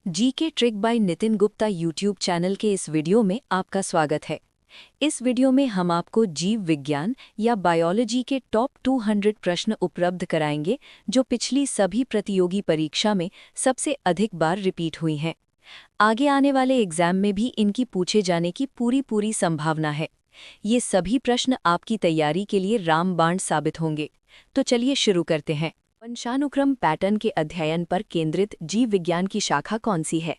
GK trick bye Nitin Gupta YouTube channel के इस video में आपका स्वागत है। इस वीडियो में हम आपको जीव विज्ञान या बायोलॉजी के टॉप 200 प्रश्न उपलब्ध कराएंगे जो पिछली सभी प्रतियोगी परीक्षा में सबसे अधिक बार रिपीट हुई हैं। आगे आने वाले एग्जाम में भी इनकी पूछे जाने की पूरी संभावना है। ये सभी प्रश्न आपकी तैयारी के लिए रामबाण साबित होंगे। तो चलिए शुरू करते हैं। वंशानुक्रम पैटर्न के अध्ययन पर केंद्रित जीव विज्ञान की शाखा कौन सी है?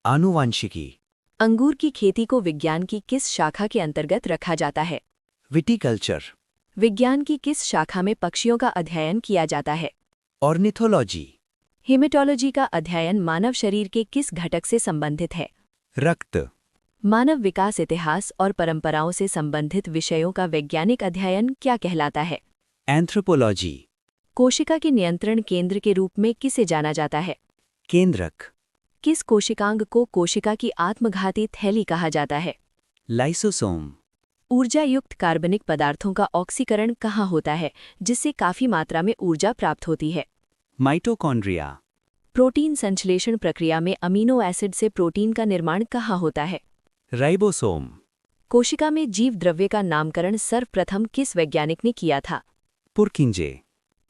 आनुवांशिकी। अंगूर की खेती को विज्ञान की किस शाखा के अंतर्गत रखा जाता है? विटिकल्चर। विज्ञान की किस शाखा में पक्षियों का अध्ययन किया जाता है? ऑर्निथोलॉजी। हेमेटोलॉजी का अध्ययन मानव शरीर के किस घटक से संबंधित है? रक्त। मानव विकास इतिहास और परंपराओं से संबंधित विषयों का वैज्ञानिक अध्ययन क्या कहलाता है? एंथ्रोपोलॉजी। कोशिका के नियंत्रण केंद्र के रूप में किसे जाना जाता है? केंद्रक। किस कोशिकांग को कोशिका की आत्मघाती थैली कहा जाता है? लाइसोसोम। ऊर्जा युक्त कार्बनिक पदार्थों का ऑक्सीकरण कहाँ होता है जिससे काफी मात्रा में ऊर्जा प्राप्त होती है? माइटोकॉन्ड्रिया। प्रोटीन संश्लेषण प्रक्रिया में अमीनो एसिड से प्रोटीन का निर्माण कहाँ होता है? राइबोसोम। कोशिका में जीव द्रव्य का नामकरण सर्वप्रथम किस वैज्ञानिक ने किया था? पुरकिंजे।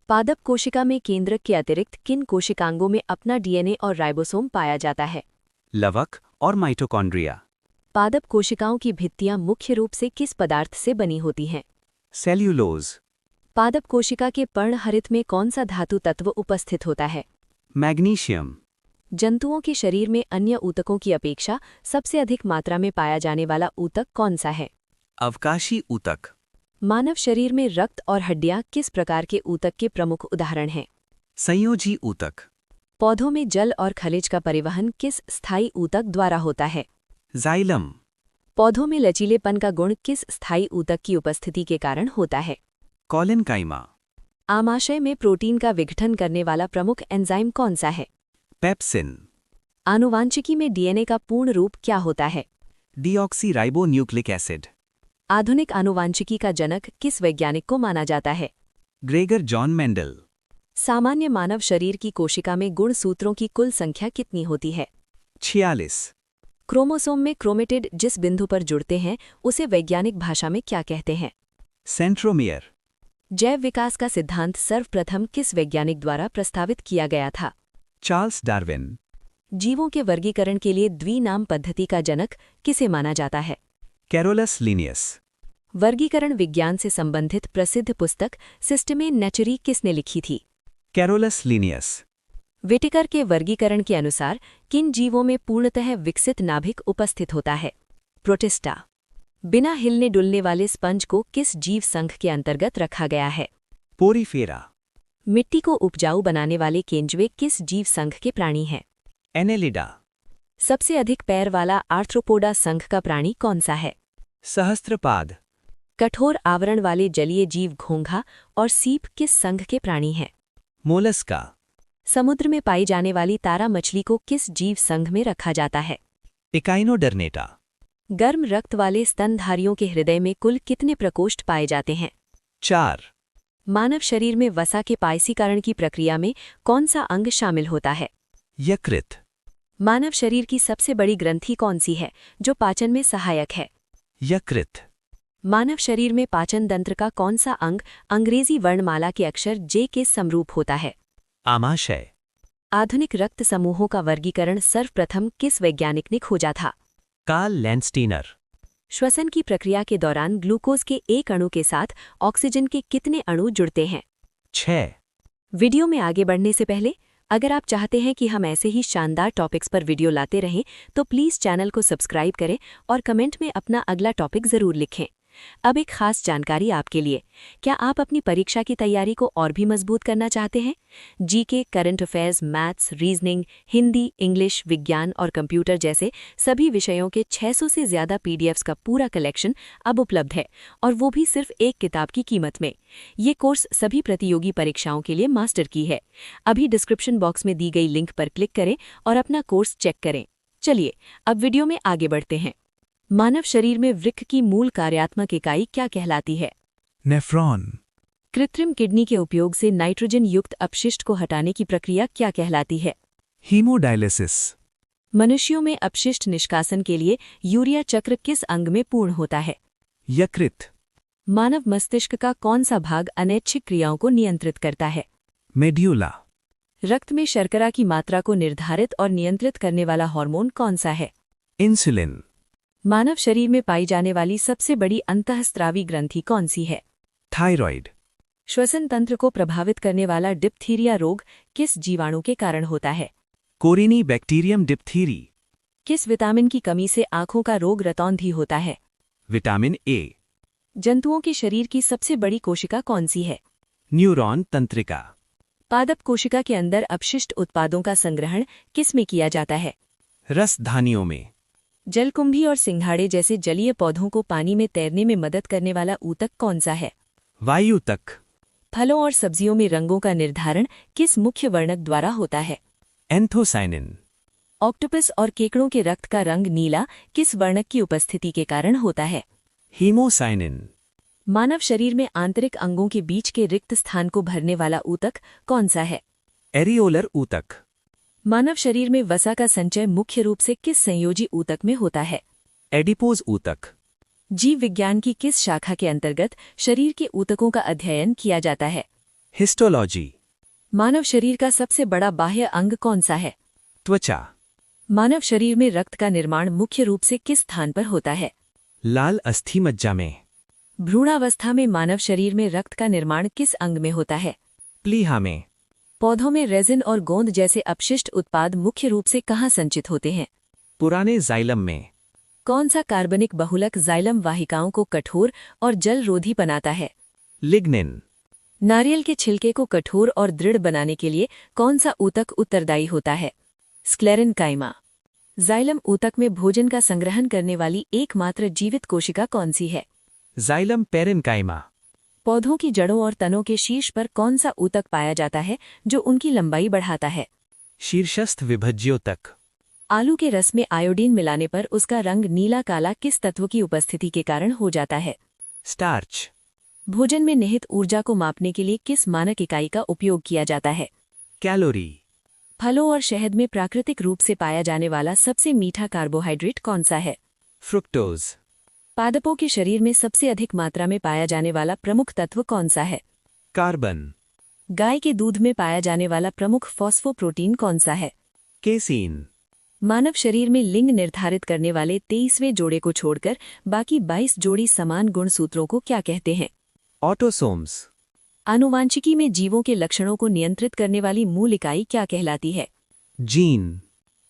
पादप कोशिका में केंद्रक के अतिरिक्त किन कोशिकांगों में अपना डीएनए और राइबोसोम पाया जाता है? लवक और माइटोकॉन्ड्रिया। पादप कोशिकाओं की भित्तियां मुख्य रूप से किस पदार्थ से बनी होती हैं? सेल्यूलोज। पादप कोशिका के पर्णहरित में कौन सा धातु तत्व उपस्थित होता है? मैग्नीशियम। जंतुओं के शरीर में अन्य ऊतकों की अपेक्षा सबसे अधिक मात्रा में पाया जाने वाला ऊतक कौन सा है? अवकाशी ऊतक। मानव शरीर में रक्त और हड्डियां किस प्रकार के ऊतक के प्रमुख उदाहरण हैं? संयोजी ऊतक। पौधों में जल और खनिज का परिवहन किस स्थायी ऊतक द्वारा होता है? जाइलम। पौधों में लचीलेपन का गुण किस स्थायी ऊतक की उपस्थिति के कारण होता है? कॉलिनकाइमा। आमाशय में प्रोटीन का विघटन करने वाला प्रमुख एंजाइम कौन सा है? पेप्सिन। आनुवांशिकी में डीएनए का पूर्ण रूप क्या होता है? Deoxyribonucleic acid. आधुनिक आनुवांशिकी का जनक किस वैज्ञानिक को माना जाता है? Gregor John Mendel. सामान्य मानव शरीर की कोशिका में गुणसूत्रों की कुल संख्या कितनी होती है? 46। क्रोमोसोम में क्रोमेटिड जिस बिंदु पर जुड़ते हैं उसे वैज्ञानिक भाषा में क्या कहते हैं? सेंट्रोमियर। जैव विकास का सिद्धांत सर्वप्रथम किस वैज्ञानिक द्वारा प्रस्तावित किया गया था? Charles Darwin. जीवों के वर्गीकरण के लिए द्विनाम पद्धति का जनक किसे माना जाता है? Carolus Linnaeus. वर्गीकरण विज्ञान से संबंधित प्रसिद्ध पुस्तक सिस्टमे नेचुरी किसने लिखी थी? Carolus Linnaeus. विटेकर के वर्गीकरण के अनुसार किन जीवों में पूर्णतः विकसित नाभिक उपस्थित होता है? प्रोटिस्टा। बिना हिलने डुलने वाले स्पंज को किस जीव संघ के अंतर्गत रखा गया है? पोरीफेरा। मिट्टी को उपजाऊ बनाने वाले केंचुए किस जीव संघ के प्राणी हैं? एनेलिडा। सबसे अधिक पैर वाला आर्थ्रोपोडा संघ का प्राणी कौन सा है? सहस्त्रपाद। कठोर आवरण वाले जलीय जीव घोंघा और सीप किस संघ के प्राणी हैं? मोलस्का। समुद्र में पाई जाने वाली तारा मछली को किस जीव संघ में रखा जाता है? इकाइनोडर्नेटा। गर्म रक्त वाले स्तनधारियों के हृदय में कुल कितने प्रकोष्ठ पाए जाते हैं? 4। मानव शरीर में वसा के पायसीकरण की प्रक्रिया में कौन सा अंग शामिल होता है? यकृत। मानव शरीर की सबसे बड़ी ग्रंथि कौन सी है जो पाचन में सहायक है? यकृत। मानव शरीर में पाचन तंत्र का कौन सा अंग अंग्रेजी वर्णमाला के अक्षर जे के समरूप होता है? आमाशय। आधुनिक रक्त समूहों का वर्गीकरण सर्वप्रथम किस वैज्ञानिक ने खोजा था? Karl Landsteiner. श्वसन की प्रक्रिया के दौरान ग्लूकोज के एक अणु के साथ ऑक्सीजन के कितने अणु जुड़ते हैं? 6। वीडियो में आगे बढ़ने से पहले अगर आप चाहते हैं कि हम ऐसे ही शानदार टॉपिक्स पर वीडियो लाते रहें तो प्लीज़ चैनल को सब्सक्राइब करें और कमेंट में अपना अगला टॉपिक ज़रूर लिखें। अब एक खास जानकारी आपके लिए। क्या आप अपनी परीक्षा की तैयारी को और भी मजबूत करना चाहते हैं? GK, current affairs, maths, reasoning, Hindi, English, विज्ञान और कंप्यूटर जैसे सभी विषयों के 600 से ज़्यादा पीडीएफ्स का पूरा कलेक्शन अब उपलब्ध है और वो भी सिर्फ एक किताब की कीमत में। ये कोर्स सभी प्रतियोगी परीक्षाओं के लिए मास्टर की है। अभी डिस्क्रिप्शन बॉक्स में दी गई लिंक पर क्लिक करें और अपना कोर्स चेक करें। चलिए अब वीडियो में आगे बढ़ते हैं। मानव शरीर में वृक्क की मूल कार्यात्मक इकाई क्या कहलाती है? नेफ्रॉन। कृत्रिम किडनी के उपयोग से नाइट्रोजन युक्त अपशिष्ट को हटाने की प्रक्रिया क्या कहलाती है? हीमोडायलिसिस। मनुष्यों में अपशिष्ट निष्कासन के लिए यूरिया चक्र किस अंग में पूर्ण होता है? यकृत। मानव मस्तिष्क का कौन सा भाग अनैच्छिक क्रियाओं को नियंत्रित करता है? मेड्यूला। रक्त में शर्करा की मात्रा को निर्धारित और नियंत्रित करने वाला हार्मोन कौन सा है? इंसुलिन। मानव शरीर में पाई जाने वाली सबसे बड़ी अंतःस्रावी ग्रंथि कौन सी है? थायराइड। श्वसन तंत्र को प्रभावित करने वाला डिप्थीरिया रोग किस जीवाणु के कारण होता है? कोरिनी बैक्टीरियम डिप्थीरी। किस विटामिन की कमी से आंखों का रोग रतौंधी होता है? Vitamin A. जंतुओं के शरीर की सबसे बड़ी कोशिका कौन सी है? न्यूरॉन तंत्रिका। पादप कोशिका के अंदर अपशिष्ट उत्पादों का संग्रहण किस में किया जाता है? रसधानियों में। जलकुंभी और सिंघाड़े जैसे जलीय पौधों को पानी में तैरने में मदद करने वाला ऊतक कौन सा है? वायुतक। फलों और सब्जियों में रंगों का निर्धारण किस मुख्य वर्णक द्वारा होता है? एंथोसाइनिन। ऑक्टोपस और केकड़ों के रक्त का रंग नीला किस वर्णक की उपस्थिति के कारण होता है? हीमोसाइनिन। मानव शरीर में आंतरिक अंगों के बीच के रिक्त स्थान को भरने वाला ऊतक कौन सा है? एरियोलर ऊतक। मानव शरीर में वसा का संचय मुख्य रूप से किस संयोजी ऊतक में होता है? एडिपोज ऊतक। जीव विज्ञान की किस शाखा के अंतर्गत शरीर के ऊतकों का अध्ययन किया जाता है? हिस्टोलॉजी। मानव शरीर का सबसे बड़ा बाह्य अंग कौन सा है? त्वचा। मानव शरीर में रक्त का निर्माण मुख्य रूप से किस स्थान पर होता है? लाल अस्थि मज्जा में। भ्रूणावस्था में मानव शरीर में रक्त का निर्माण किस अंग में होता है? प्लीहा में। पौधों में रेजिन और गोंद जैसे अपशिष्ट उत्पाद मुख्य रूप से कहाँ संचित होते हैं? पुराने जाइलम में। कौन सा कार्बनिक बहुलक जाइलम वाहिकाओं को कठोर और जलरोधी बनाता है? लिग्निन। नारियल के छिलके को कठोर और दृढ़ बनाने के लिए कौन सा ऊतक उत्तरदायी होता है? स्क्लेरेनकाइमा। जाइलम ऊतक में भोजन का संग्रहण करने वाली एकमात्र जीवित कोशिका कौन सी है? Xylem parenchyma. पौधों की जड़ों और तनों के शीर्ष पर कौन सा ऊतक पाया जाता है जो उनकी लंबाई बढ़ाता है? शीर्षस्थ विभज्योतक। आलू के रस में आयोडीन मिलाने पर उसका रंग नीला काला किस तत्व की उपस्थिति के कारण हो जाता है? स्टार्च। भोजन में निहित ऊर्जा को मापने के लिए किस मानक इकाई का उपयोग किया जाता है? कैलोरी। फलों और शहद में प्राकृतिक रूप से पाया जाने वाला सबसे मीठा कार्बोहाइड्रेट कौन सा है? फ्रुक्टोज। पादपों के शरीर में सबसे अधिक मात्रा में पाया जाने वाला प्रमुख तत्व कौन सा है? कार्बन। गाय के दूध में पाया जाने वाला प्रमुख फॉस्फोप्रोटीन कौन सा है? केसीन। मानव शरीर में लिंग निर्धारित करने वाले 23वें जोड़े को छोड़कर बाकी 22 जोड़ी समान गुणसूत्रों को क्या कहते हैं? ऑटोसोम्स। आनुवांशिकी में जीवों के लक्षणों को नियंत्रित करने वाली मूल इकाई क्या कहलाती है? जीन।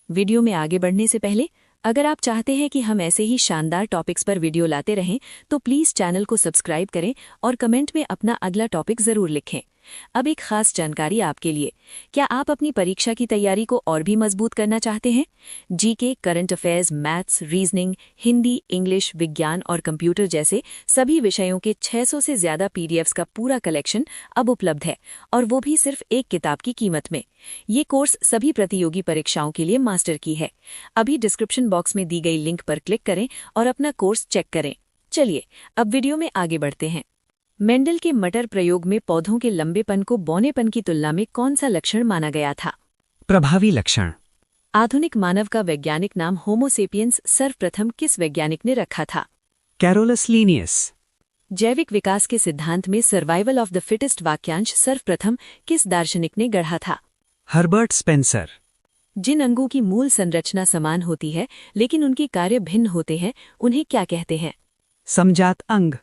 वीडियो में आगे बढ़ने से पहले अगर आप चाहते हैं कि हम ऐसे ही शानदार टॉपिक्स पर वीडियो लाते रहें तो प्लीज़ चैनल को सब्सक्राइब करें और कमेंट में अपना अगला टॉपिक ज़रूर लिखें। अब एक खास जानकारी आपके लिए, क्या आप अपनी परीक्षा की तैयारी को और भी मजबूत करना चाहते हैं? GK, current affairs, maths, reasoning, Hindi, English, विज्ञान और कंप्यूटर जैसे सभी विषयों के 600 से ज़्यादा पीडीएफ्स का पूरा कलेक्शन अब उपलब्ध है, और वो भी सिर्फ एक किताब की कीमत में। ये कोर्स सभी प्रतियोगी परीक्षाओं के लिए मास्टर की है। अभी डिस्क्रिप्शन बॉक्स में दी गई लिंक पर क्लिक करें और अपना कोर्स चेक करें। चलिए अब वीडियो में आगे बढ़ते हैं। मेंडल के मटर प्रयोग में पौधों के लंबेपन को बौनेपन की तुलना में कौन सा लक्षण माना गया था? प्रभावी लक्षण। आधुनिक मानव का वैज्ञानिक नाम होमोसेपियंस सर्वप्रथम किस वैज्ञानिक ने रखा था? Carolus Linnaeus. जैविक विकास के सिद्धांत में सर्वाइवल ऑफ द फिटेस्ट वाक्यांश सर्वप्रथम किस दार्शनिक ने गढ़ा था? Herbert Spencer. जिन अंगों की मूल संरचना समान होती है लेकिन उनके कार्य भिन्न होते हैं उन्हें क्या कहते हैं? समजात अंग।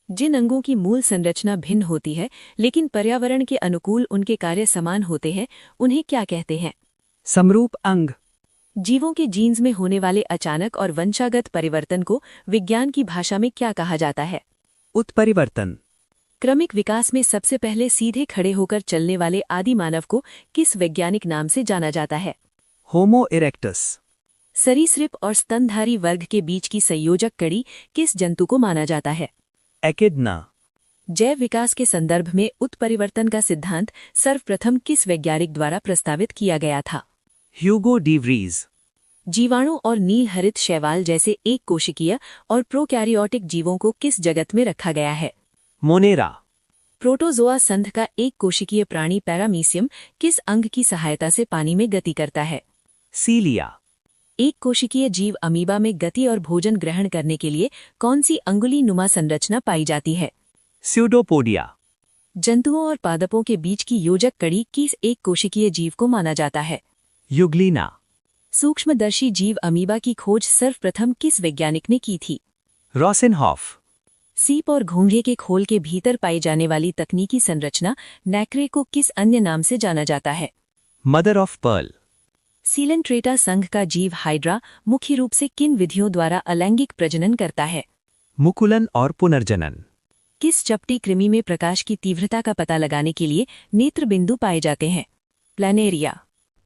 जिन अंगों की मूल संरचना भिन्न होती है लेकिन पर्यावरण के अनुकूल उनके कार्य समान होते हैं उन्हें क्या कहते हैं? समरूप अंग। जीवों के जीन्स में होने वाले अचानक और वंशागत परिवर्तन को विज्ञान की भाषा में क्या कहा जाता है? उत्परिवर्तन। क्रमिक विकास में सबसे पहले सीधे खड़े होकर चलने वाले आदि मानव को किस वैज्ञानिक नाम से जाना जाता है? होमो इरेक्टस। सरीसृप और स्तनधारी वर्ग के बीच की संयोजक कड़ी किस जंतु को माना जाता है? एकिडना। जैव विकास के संदर्भ में उत्परिवर्तन का सिद्धांत सर्वप्रथम किस वैज्ञानिक द्वारा प्रस्तावित किया गया था? Hugo de Vries. जीवाणु और नील हरित शैवाल जैसे एक कोशिकीय और प्रोकैरियोटिक जीवों को किस जगत में रखा गया है? मोनेरा। प्रोटोजोआ संघ का एक कोशिकीय प्राणी पैरामीशियम किस अंग की सहायता से पानी में गति करता है? सीलिया। एक कोशिकीय जीव अमीबा में गति और भोजन ग्रहण करने के लिए कौन सी अंगुली नुमा संरचना पाई जाती है? स्यूडोपोडिया। जंतुओं और पादपों के बीच की योजक कड़ी किस एक कोशिकीय जीव को माना जाता है? युग्लिना। सूक्ष्मदर्शी जीव अमीबा की खोज सर्वप्रथम किस वैज्ञानिक ने की थी? रॉसेनहॉफ। सीप और घोंघे के खोल के भीतर पाई जाने वाली तकनीकी संरचना नैक्रे को किस अन्य नाम से जाना जाता है? Mother of pearl. सीलेंट्रेटा संघ का जीव हाइड्रा मुख्य रूप से किन विधियों द्वारा अलैंगिक प्रजनन करता है? मुकुलन और पुनर्जनन। किस चपटी कृमि में प्रकाश की तीव्रता का पता लगाने के लिए नेत्र बिंदु पाए जाते हैं? प्लानेरिया।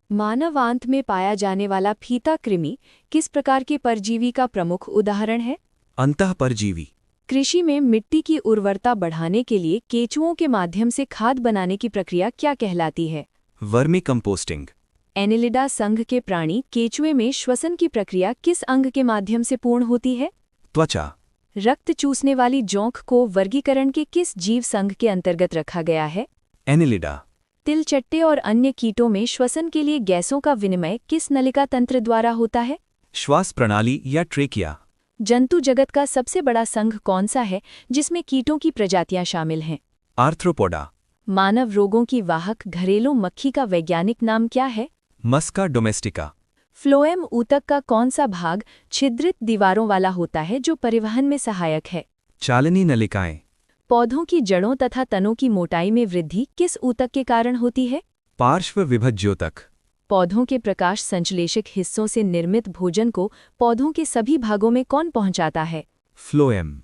मानवांत में पाया जाने वाला फीता कृमि किस प्रकार के परजीवी का प्रमुख उदाहरण है? अंतःपरजीवी। कृषि में मिट्टी की उर्वरता बढ़ाने के लिए केंचुओं के माध्यम से खाद बनाने की प्रक्रिया क्या कहलाती है? Vermi composting. एनिलिडा संघ के प्राणी केंचुए में श्वसन की प्रक्रिया किस अंग के माध्यम से पूर्ण होती है? त्वचा। रक्त चूसने वाली जोंक को वर्गीकरण के किस जीव संघ के अंतर्गत रखा गया है? एनिलिडा। तिलचट्टे और अन्य कीटों में श्वसन के लिए गैसों का विनिमय किस नलिका तंत्र द्वारा होता है? श्वास प्रणाली या ट्रेकिया। जंतु जगत का सबसे बड़ा संघ कौन सा है जिसमें कीटों की प्रजातियां शामिल हैं? आर्थ्रोपोडा। मानव रोगों की वाहक घरेलू मक्खी का वैज्ञानिक नाम क्या है? मस्का डोमेस्टिका। फ्लोएम ऊतक का कौन सा भाग छिद्रित दीवारों वाला होता है जो परिवहन में सहायक है? चालनी नलिकाएं। पौधों की जड़ों तथा तनों की मोटाई में वृद्धि किस ऊतक के कारण होती है? पार्श्व विभज्योतक। पौधों के प्रकाश संश्लेषक हिस्सों से निर्मित भोजन को पौधों के सभी भागों में कौन पहुंचाता है? फ्लोएम।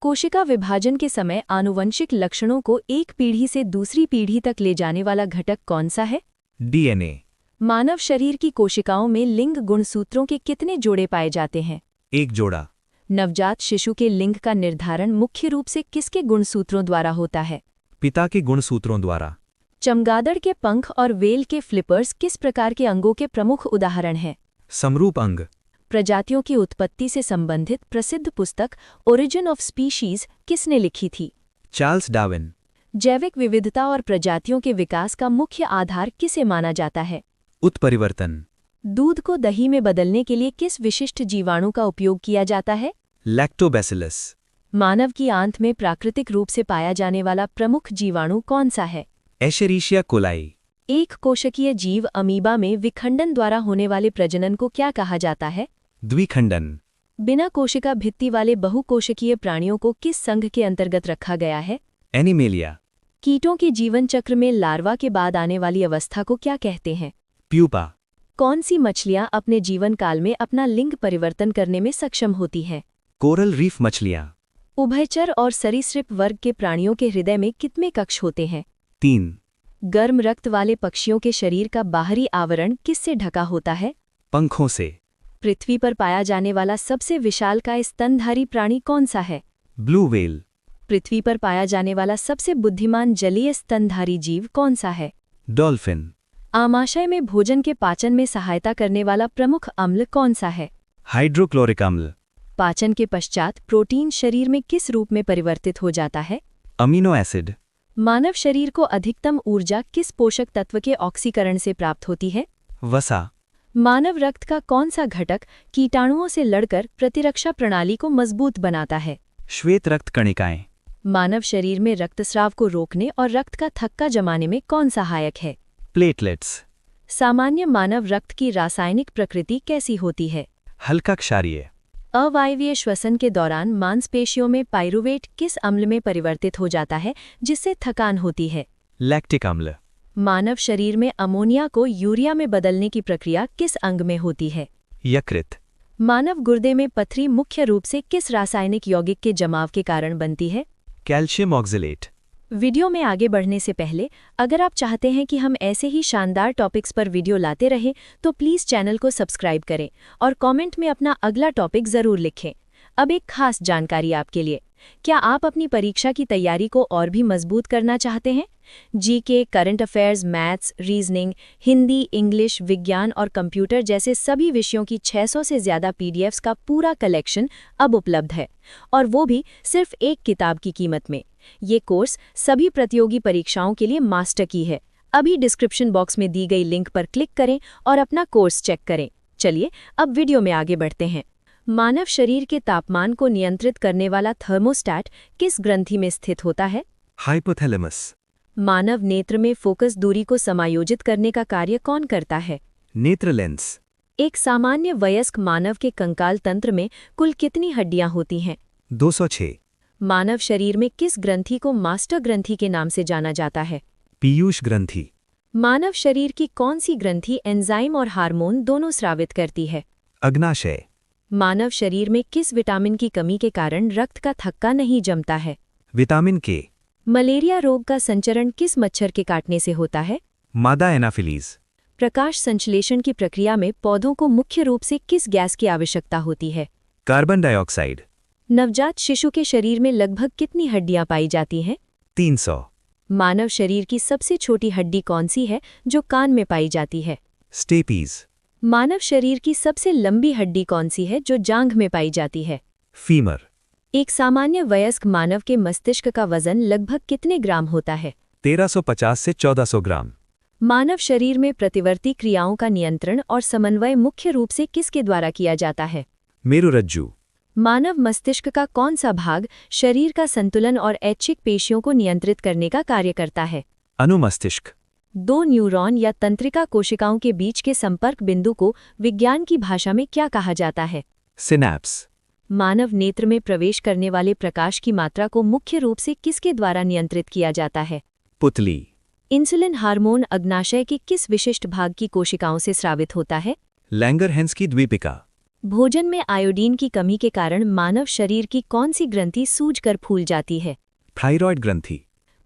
कोशिका विभाजन के समय आनुवंशिक लक्षणों को एक पीढ़ी से दूसरी पीढ़ी तक ले जाने वाला घटक कौन सा है? डीएनए। मानव शरीर की कोशिकाओं में लिंग गुणसूत्रों के कितने जोड़े पाए जाते हैं? एक जोड़ा। नवजात शिशु के लिंग का निर्धारण मुख्य रूप से किसके गुणसूत्रों द्वारा होता है? पिता के गुणसूत्रों द्वारा। चमगादड़ के पंख और वेल के फ्लिपर्स किस प्रकार के अंगों के प्रमुख उदाहरण हैं? समरूप अंग। प्रजातियों की उत्पत्ति से संबंधित प्रसिद्ध पुस्तक ओरिजिन ऑफ स्पीशीज किसने लिखी थी? Charles Darwin. जैविक विविधता और प्रजातियों के विकास का मुख्य आधार किसे माना जाता है? उत्परिवर्तन। दूध को दही में बदलने के लिए किस विशिष्ट जीवाणु का उपयोग किया जाता है? लैक्टोबैसिलस। मानव की आंत में प्राकृतिक रूप से पाया जाने वाला प्रमुख जीवाणु कौन सा है? एशेरिशिया कोलाई। एक कोशिकीय जीव अमीबा में विखंडन द्वारा होने वाले प्रजनन को क्या कहा जाता है? द्विखंडन। बिना कोशिका भित्ति वाले बहुकोशिकीय प्राणियों को किस संघ के अंतर्गत रखा गया है? एनिमेलिया। कीटों के जीवन चक्र में लार्वा के बाद आने वाली अवस्था को क्या कहते हैं? प्यूपा। कौन सी मछलियां अपने जीवन काल में अपना लिंग परिवर्तन करने में सक्षम होती हैं? कोरल रीफ मछलियां। उभयचर और सरीसृप वर्ग के प्राणियों के हृदय में कितने कक्ष होते हैं? 3। गर्म रक्त वाले पक्षियों के शरीर का बाहरी आवरण किससे ढका होता है? पंखों से। पृथ्वी पर पाया जाने वाला सबसे विशालकाय स्तनधारी प्राणी कौन सा है? Blue whale. पृथ्वी पर पाया जाने वाला सबसे बुद्धिमान जलीय स्तनधारी जीव कौन सा है? डॉल्फिन। आमाशय में भोजन के पाचन में सहायता करने वाला प्रमुख अम्ल कौन सा है? हाइड्रोक्लोरिक अम्ल। पाचन के पश्चात प्रोटीन शरीर में किस रूप में परिवर्तित हो जाता है? Amino acid. मानव शरीर को अधिकतम ऊर्जा किस पोषक तत्व के ऑक्सीकरण से प्राप्त होती है? वसा। मानव रक्त का कौन सा घटक कीटाणुओं से लड़कर प्रतिरक्षा प्रणाली को मजबूत बनाता है? श्वेत रक्त कणिकाएं। मानव शरीर में रक्तस्राव को रोकने और रक्त का थक्का जमाने में कौन सहायक है? प्लेटलेट्स। सामान्य मानव रक्त की रासायनिक प्रकृति कैसी होती है? हल्का क्षारीय। अवायवीय श्वसन के दौरान मांसपेशियों में पाइरुवेट किस अम्ल में परिवर्तित हो जाता है जिससे थकान होती है? लैक्टिक अम्ल। मानव शरीर में अमोनिया को यूरिया में बदलने की प्रक्रिया किस अंग में होती है? यकृत। मानव गुर्दे में पथरी मुख्य रूप से किस रासायनिक यौगिक के जमाव के कारण बनती है? Calcium oxalate. वीडियो में आगे बढ़ने से पहले अगर आप चाहते हैं कि हम ऐसे ही शानदार टॉपिक्स पर वीडियो लाते रहें तो प्लीज़ चैनल को सब्सक्राइब करें और कमेंट में अपना अगला टॉपिक ज़रूर लिखें। अब एक खास जानकारी आपके लिए, क्या आप अपनी परीक्षा की तैयारी को और भी मजबूत करना चाहते हैं? GK, current affairs, maths, reasoning, Hindi, English, विज्ञान और कंप्यूटर जैसे सभी विषयों की 600 से ज़्यादा पीडीएफ्स का पूरा कलेक्शन अब उपलब्ध है, और वो भी सिर्फ एक किताब की कीमत में। ये कोर्स सभी प्रतियोगी परीक्षाओं के लिए मास्टर की है। अभी डिस्क्रिप्शन बॉक्स में दी गई लिंक पर क्लिक करें और अपना कोर्स चेक करें। चलिए अब वीडियो में आगे बढ़ते हैं। मानव शरीर के तापमान को नियंत्रित करने वाला थर्मोस्टैट किस ग्रंथि में स्थित होता है? हाइपोथैलेमस। मानव नेत्र में फोकस दूरी को समायोजित करने का कार्य कौन करता है? नेत्र लेंस। एक सामान्य वयस्क मानव के कंकाल तंत्र में कुल कितनी हड्डियां होती हैं? 206। मानव शरीर में किस ग्रंथि को मास्टर ग्रंथि के नाम से जाना जाता है? पीयूष ग्रंथि। मानव शरीर की कौन सी ग्रंथि एंजाइम और हार्मोन दोनों स्रावित करती है? अग्नाशय। मानव शरीर में किस विटामिन की कमी के कारण रक्त का थक्का नहीं जमता है? विटामिन के। मलेरिया रोग का संचरण किस मच्छर के काटने से होता है? मादा एनाफिलीज। प्रकाश संश्लेषण की प्रक्रिया में पौधों को मुख्य रूप से किस गैस की आवश्यकता होती है? Carbon dioxide. नवजात शिशु के शरीर में लगभग कितनी हड्डियां पाई जाती हैं? 300। मानव शरीर की सबसे छोटी हड्डी कौन सी है जो कान में पाई जाती है? स्टेपीज। मानव शरीर की सबसे लंबी हड्डी कौन सी है जो जांघ में पाई जाती है? फीमर। एक सामान्य वयस्क मानव के मस्तिष्क का वजन लगभग कितने ग्राम होता है? 1350 से 1400 ग्राम। मानव शरीर में प्रतिवर्ती क्रियाओं का नियंत्रण और समन्वय मुख्य रूप से किसके द्वारा किया जाता है? मेरुरज्जु। मानव मस्तिष्क का कौन सा भाग शरीर का संतुलन और ऐच्छिक पेशियों को नियंत्रित करने का कार्य करता है? अनुमस्तिष्क। दो न्यूरॉन या तंत्रिका कोशिकाओं के बीच के संपर्क बिंदु को विज्ञान की भाषा में क्या कहा जाता है? सिनैप्स। मानव नेत्र में प्रवेश करने वाले प्रकाश की मात्रा को मुख्य रूप से किसके द्वारा नियंत्रित किया जाता है? पुतली। इंसुलिन हार्मोन अग्नाशय के किस विशिष्ट भाग की कोशिकाओं से स्रावित होता है? लैंगरहैंस की द्वीपिका। भोजन में आयोडीन की कमी के कारण मानव शरीर की कौन सी ग्रंथि सूजकर फूल जाती है? थायराइड ग्रंथि।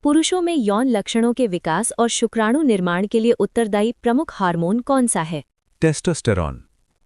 पुरुषों में यौन लक्षणों के विकास और शुक्राणु निर्माण के लिए उत्तरदायी प्रमुख हार्मोन कौन सा है? टेस्टोस्टेरोन।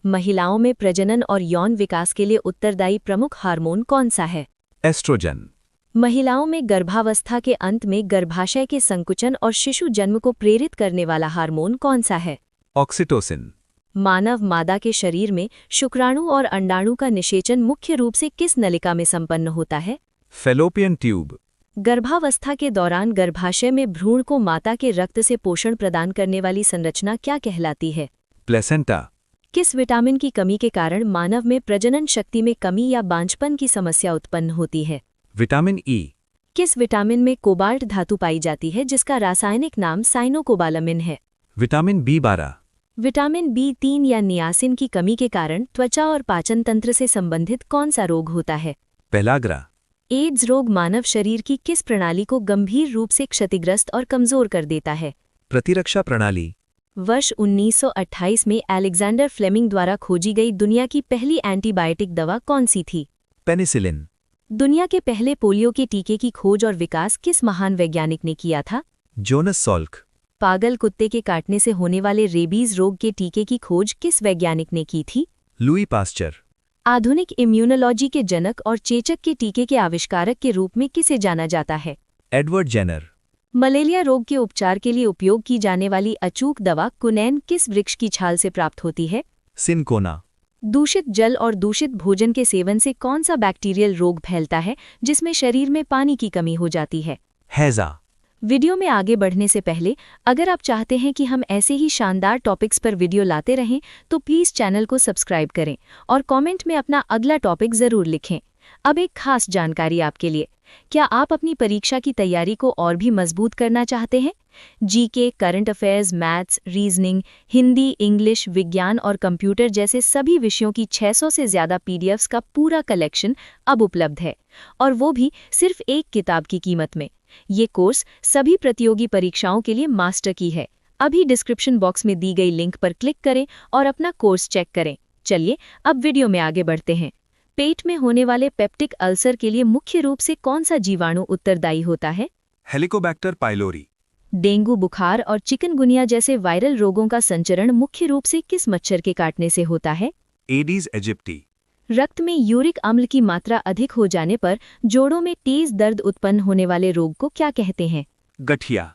महिलाओं में प्रजनन और यौन विकास के लिए उत्तरदायी प्रमुख हार्मोन कौन सा है? एस्ट्रोजन। महिलाओं में गर्भावस्था के अंत में गर्भाशय के संकुचन और शिशु जन्म को प्रेरित करने वाला हार्मोन कौन सा है? ऑक्सीटोसिन। मानव मादा के शरीर में शुक्राणु और अंडाणु का निषेचन मुख्य रूप से किस नलिका में संपन्न होता है? Fallopian tube. गर्भावस्था के दौरान गर्भाशय में भ्रूण को माता के रक्त से पोषण प्रदान करने वाली संरचना क्या कहलाती है? प्लेसेंटा। किस विटामिन की कमी के कारण मानव में प्रजनन शक्ति में कमी या बांझपन की समस्या उत्पन्न होती है? Vitamin E. किस विटामिन में कोबाल्ट धातु पाई जाती है जिसका रासायनिक नाम साइनोकोबालामिन है? Vitamin B12। विटामिन B3 या नियासिन की कमी के कारण त्वचा और पाचन तंत्र से संबंधित कौन सा रोग होता है? पेलाग्रा। एड्स रोग मानव शरीर की किस प्रणाली को गंभीर रूप से क्षतिग्रस्त और कमजोर कर देता है? प्रतिरक्षा प्रणाली। वर्ष 1928 में अलेक्जेंडर फ्लेमिंग द्वारा खोजी गई दुनिया की पहली एंटीबायोटिक दवा कौन सी थी? पेनिसिलिन। दुनिया के पहले पोलियो के टीके की खोज और विकास किस महान वैज्ञानिक ने किया था? Jonas Salk. पागल कुत्ते के काटने से होने वाले रेबीज रोग के टीके की खोज किस वैज्ञानिक ने की थी? Louis Pasteur. आधुनिक इम्यूनोलॉजी के जनक और चेचक के टीके के आविष्कारक के रूप में किसे जाना जाता है? Edward Jenner. मलेरिया रोग के उपचार के लिए उपयोग की जाने वाली अचूक दवा कुनैन किस वृक्ष की छाल से प्राप्त होती है? सिनकोना। दूषित जल और दूषित भोजन के सेवन से कौन सा बैक्टीरियल रोग फैलता है जिसमें शरीर में पानी की कमी हो जाती है? हैजा। वीडियो में आगे बढ़ने से पहले अगर आप चाहते हैं कि हम ऐसे ही शानदार टॉपिक्स पर वीडियो लाते रहें तो प्लीज़ चैनल को सब्सक्राइब करें और कमेंट में अपना अगला टॉपिक ज़रूर लिखें। अब एक खास जानकारी आपके लिए, क्या आप अपनी परीक्षा की तैयारी को और भी मजबूत करना चाहते हैं? GK, current affairs, maths, reasoning, Hindi, English, विज्ञान और कंप्यूटर जैसे सभी विषयों की 600 से ज़्यादा पीडीएफ्स का पूरा कलेक्शन अब उपलब्ध है, और वो भी सिर्फ एक किताब की कीमत में। ये कोर्स सभी प्रतियोगी परीक्षाओं के लिए मास्टर की है। अभी डिस्क्रिप्शन बॉक्स में दी गई लिंक पर क्लिक करें और अपना कोर्स चेक करें। चलिए अब वीडियो में आगे बढ़ते हैं। पेट में होने वाले पेप्टिक अल्सर के लिए मुख्य रूप से कौन सा जीवाणु उत्तरदायी होता है? Helicobacter pylori. डेंगू बुखार और चिकनगुनिया जैसे वायरल रोगों का संचरण मुख्य रूप से किस मच्छर के काटने से होता है? Aedes aegypti. रक्त में यूरिक अम्ल की मात्रा अधिक हो जाने पर जोड़ों में तेज दर्द उत्पन्न होने वाले रोग को क्या कहते हैं? गठिया।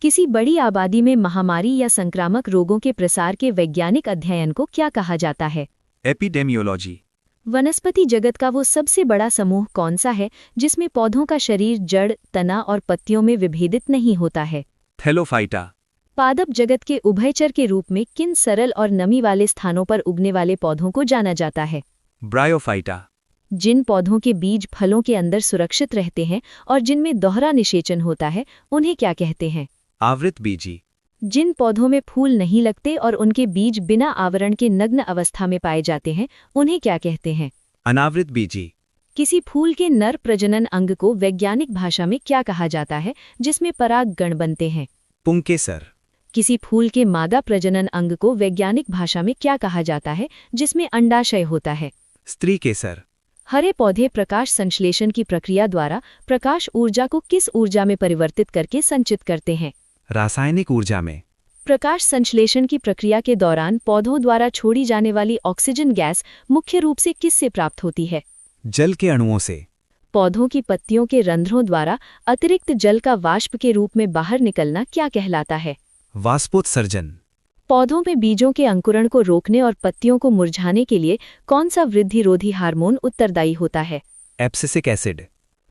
किसी बड़ी आबादी में महामारी या संक्रामक रोगों के प्रसार के वैज्ञानिक अध्ययन को क्या कहा जाता है? एपिडेमियोलॉजी। वनस्पति जगत का वो सबसे बड़ा समूह कौन सा है जिसमें पौधों का शरीर जड़, तना और पत्तियों में विभेदित नहीं होता है? थैलोफाइटा। पादप जगत के उभयचर के रूप में किन सरल और नमी वाले स्थानों पर उगने वाले पौधों को जाना जाता है? ब्रायोफाइटा। जिन पौधों के बीज फलों के अंदर सुरक्षित रहते हैं और जिनमें दोहरा निषेचन होता है, उन्हें क्या कहते हैं? आवृत बीजी। जिन पौधों में फूल नहीं लगते और उनके बीज बिना आवरण के नग्न अवस्था में पाए जाते हैं, उन्हें क्या कहते हैं? अनावृत बीजी। किसी फूल के नर प्रजनन अंग को वैज्ञानिक भाषा में क्या कहा जाता है जिसमें पराग गण बनते हैं? पुंकेसर। किसी फूल के मादा प्रजनन अंग को वैज्ञानिक भाषा में क्या कहा जाता है जिसमें अंडाशय होता है? स्त्री केसर। हरे पौधे प्रकाश संश्लेषण की प्रक्रिया द्वारा प्रकाश ऊर्जा को किस ऊर्जा में परिवर्तित करके संचित करते हैं? रासायनिक ऊर्जा में। प्रकाश संश्लेषण की प्रक्रिया के दौरान पौधों द्वारा छोड़ी जाने वाली ऑक्सीजन गैस मुख्य रूप से किससे प्राप्त होती है? जल के अणुओं से। पौधों की पत्तियों के रंध्रों द्वारा अतिरिक्त जल का वाष्प के रूप में बाहर निकलना क्या कहलाता है? वाष्पोत्सर्जन। पौधों में बीजों के अंकुरण को रोकने और पत्तियों को मुरझाने के लिए कौन सा वृद्धिरोधी हार्मोन उत्तरदायी होता है? Abscisic acid.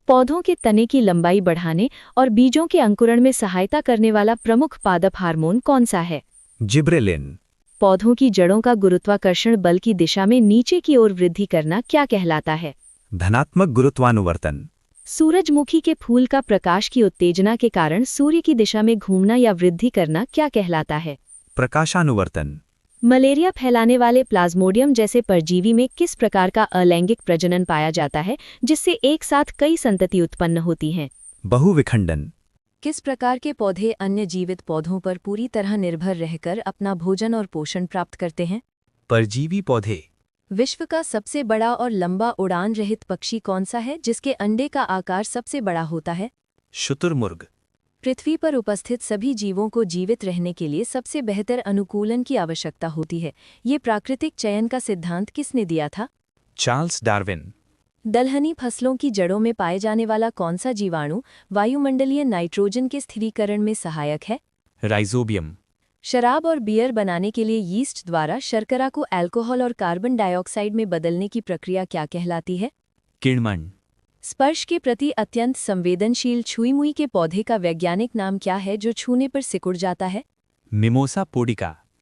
पौधों के तने की लंबाई बढ़ाने और बीजों के अंकुरण में सहायता करने वाला प्रमुख पादप हार्मोन कौन सा है? जिब्रेलिन। पौधों की जड़ों का गुरुत्वाकर्षण बल की दिशा में नीचे की ओर वृद्धि करना क्या कहलाता है? धनात्मक गुरुत्वानुवर्तन। सूरजमुखी के फूल का प्रकाश की उत्तेजना के कारण सूर्य की दिशा में घूमना या वृद्धि करना क्या कहलाता है? प्रकाशानुवर्तन। मलेरिया फैलाने वाले प्लाज्मोडियम जैसे परजीवी में किस प्रकार का अलैंगिक प्रजनन पाया जाता है जिससे एक साथ कई संतति उत्पन्न होती हैं? बहुविखंडन। किस प्रकार के पौधे अन्य जीवित पौधों पर पूरी तरह निर्भर रहकर अपना भोजन और पोषण प्राप्त करते हैं? परजीवी पौधे। विश्व का सबसे बड़ा और लंबा उड़ान रहित पक्षी कौन सा है जिसके अंडे का आकार सबसे बड़ा होता है? शुतुरमुर्ग। पृथ्वी पर उपस्थित सभी जीवों को जीवित रहने के लिए सबसे बेहतर अनुकूलन की आवश्यकता होती है। ये प्राकृतिक चयन का सिद्धांत किसने दिया था? Charles Darwin. दलहनी फसलों की जड़ों में पाए जाने वाला कौन सा जीवाणु वायुमंडलीय नाइट्रोजन के स्थिरीकरण में सहायक है? राइजोबियम। शराब और बियर बनाने के लिए यीस्ट द्वारा शर्करा को अल्कोहल और कार्बन डाइऑक्साइड में बदलने की प्रक्रिया क्या कहलाती है? किण्वन। स्पर्श के प्रति अत्यंत संवेदनशील छुई-मुई के पौधे का वैज्ञानिक नाम क्या है जो छूने पर सिकुड़ जाता है? मिमोसा पोडिका।